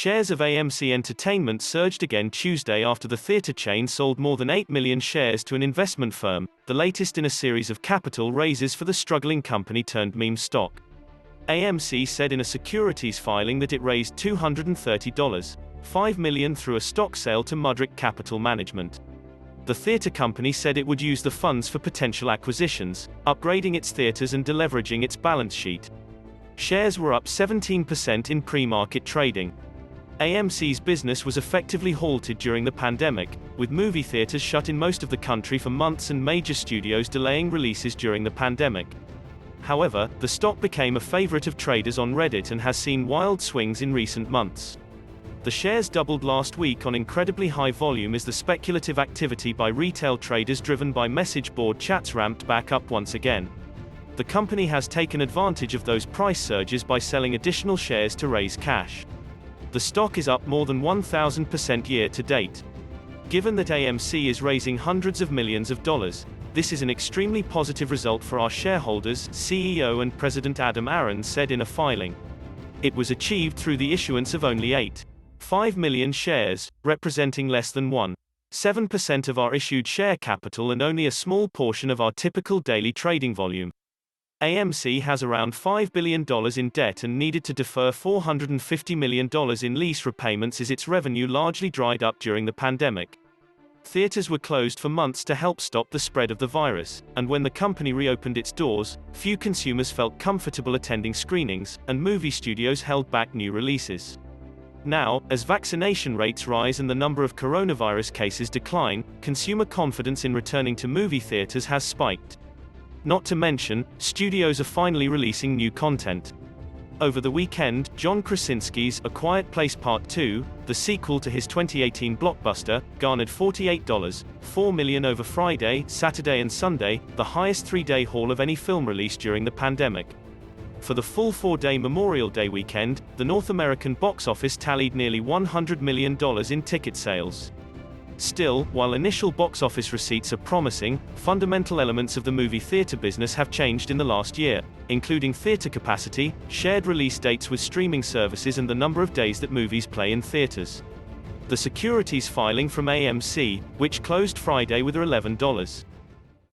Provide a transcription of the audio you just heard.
Shares of AMC Entertainment surged again Tuesday after the theater chain sold more than 8 million shares to an investment firm, the latest in a series of capital raises for the struggling company turned meme stock. AMC said in a securities filing that it raised $230.5 million through a stock sale to Mudrick Capital Management. The theater company said it would use the funds for potential acquisitions, upgrading its theaters and deleveraging its balance sheet. Shares were up 17% in pre-market trading. AMC's business was effectively halted during the pandemic, with movie theaters shut in most of the country for months and major studios delaying releases during the pandemic. However, the stock became a favorite of traders on Reddit and has seen wild swings in recent months. The shares doubled last week on incredibly high volume as the speculative activity by retail traders driven by message board chats ramped back up once again. The company has taken advantage of those price surges by selling additional shares to raise cash. The stock is up more than 1,000% year to date. Given that AMC is raising hundreds of millions of dollars, this is an extremely positive result for our shareholders, CEO and President Adam Aron said in a filing. It was achieved through the issuance of only 8.5 million shares, representing less than 1.7% of our issued share capital and only a small portion of our typical daily trading volume. AMC has around $5 billion in debt and needed to defer $450 million in lease repayments as its revenue largely dried up during the pandemic. Theaters were closed for months to help stop the spread of the virus, and when the company reopened its doors, few consumers felt comfortable attending screenings, and movie studios held back new releases. Now, as vaccination rates rise and the number of coronavirus cases decline, consumer confidence in returning to movie theaters has spiked. Not to mention, studios are finally releasing new content. Over the weekend, John Krasinski's A Quiet Place Part 2, the sequel to his 2018 blockbuster, garnered $48.4 million over Friday, Saturday and Sunday, the highest three-day haul of any film release during the pandemic. For the full four-day Memorial Day weekend, the North American box office tallied nearly $100 million in ticket sales. Still, while initial box office receipts are promising, fundamental elements of the movie theater business have changed in the last year, including theater capacity, shared release dates with streaming services and the number of days that movies play in theaters. The securities filing from AMC, which closed Friday with $11.